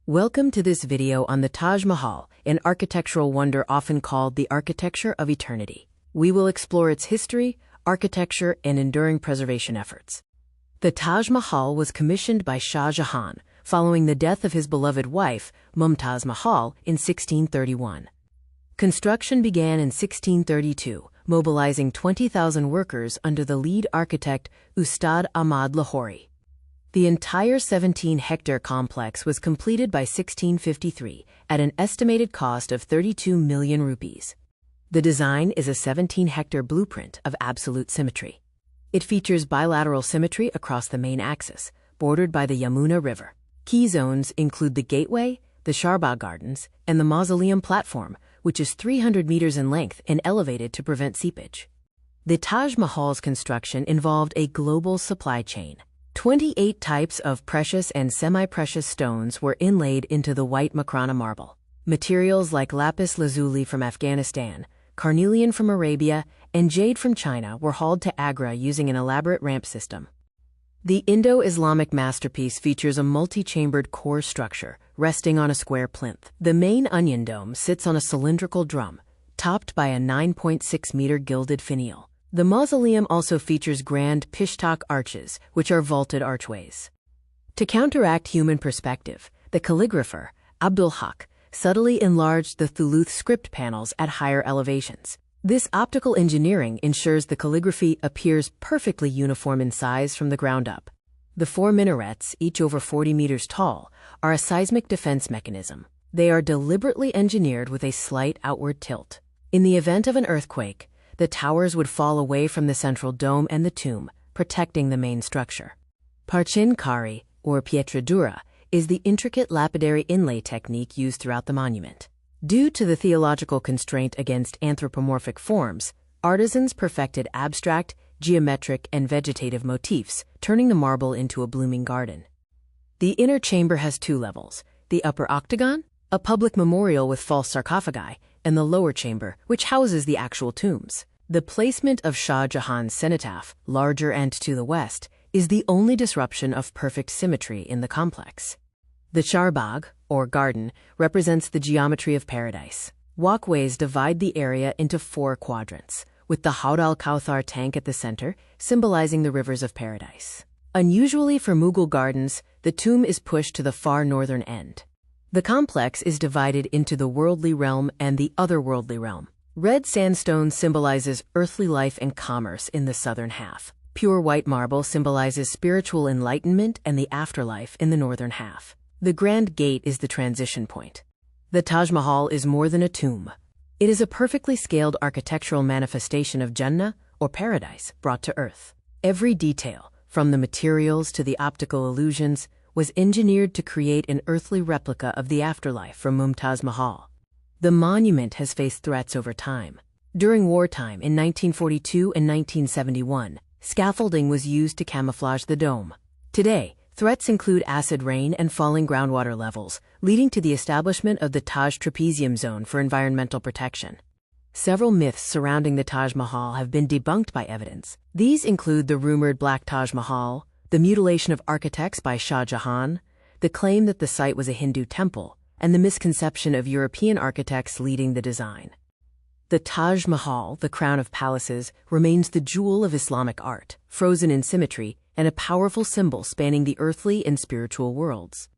Welcome to this video on the Taj Mahal, an architectural wonder often called the architecture of eternity. We will explore its history, architecture, and enduring preservation efforts. The Taj Mahal was commissioned by Shah Jahan following the death of his beloved wife, Mumtaz Mahal, in 1631. Construction began in 1632, mobilizing 20,000 workers under the lead architect Ustad Ahmad Lahori. The entire 17-hectare complex was completed by 1653 at an estimated cost of 32 million rupees. The design is a 17-hectare blueprint of absolute symmetry. It features bilateral symmetry across the main axis, bordered by the Yamuna River. Key zones include the gateway, the Sharbagh Gardens, and the mausoleum platform, which is 300 meters in length and elevated to prevent seepage. The Taj Mahal's construction involved a global supply chain. 28 types of precious and semi-precious stones were inlaid into the white Makrana marble. Materials like lapis lazuli from Afghanistan, carnelian from Arabia, and jade from China were hauled to Agra using an elaborate ramp system. The Indo-Islamic masterpiece features a multi-chambered core structure resting on a square plinth. The main onion dome sits on a cylindrical drum, topped by a 9.6-meter gilded finial. The mausoleum also features grand pishtak arches, which are vaulted archways. To counteract human perspective, the calligrapher, Abdul Haq, subtly enlarged the Thuluth script panels at higher elevations. This optical engineering ensures the calligraphy appears perfectly uniform in size from the ground up. The 4 minarets, each over 40 meters tall, are a seismic defense mechanism. They are deliberately engineered with a slight outward tilt. In the event of an earthquake, the towers would fall away from the central dome and the tomb, protecting the main structure. Parchin kari, or pietra dura, is the intricate lapidary inlay technique used throughout the monument. Due to the theological constraint against anthropomorphic forms, artisans perfected abstract, geometric, and vegetative motifs, turning the marble into a blooming garden. The inner chamber has 2 levels: the upper octagon, a public memorial with false sarcophagi, and the lower chamber, which houses the actual tombs. The placement of Shah Jahan's cenotaph, larger and to the west, is the only disruption of perfect symmetry in the complex. The Charbagh, or garden, represents the geometry of paradise. Walkways divide the area into 4 quadrants, with the Haud al-Kauthar tank at the center, symbolizing the rivers of paradise. Unusually for Mughal gardens, the tomb is pushed to the far northern end. The complex is divided into the worldly realm and the otherworldly realm. Red sandstone symbolizes earthly life and commerce in the southern half. Pure white marble symbolizes spiritual enlightenment and the afterlife in the northern half. The Grand Gate is the transition point. The Taj Mahal is more than a tomb. It is a perfectly scaled architectural manifestation of Jannah, or paradise, brought to earth. Every detail, from the materials to the optical illusions, was engineered to create an earthly replica of the afterlife from Mumtaz Mahal. The monument has faced threats over time. During wartime in 1942 and 1971, scaffolding was used to camouflage the dome. Today, threats include acid rain and falling groundwater levels, leading to the establishment of the Taj Trapezium Zone for environmental protection. Several myths surrounding the Taj Mahal have been debunked by evidence. These include the rumored Black Taj Mahal, the mutilation of architects by Shah Jahan, the claim that the site was a Hindu temple, and the misconception of European architects leading the design. The Taj Mahal, the crown of palaces, remains the jewel of Islamic art, frozen in symmetry, and a powerful symbol spanning the earthly and spiritual worlds.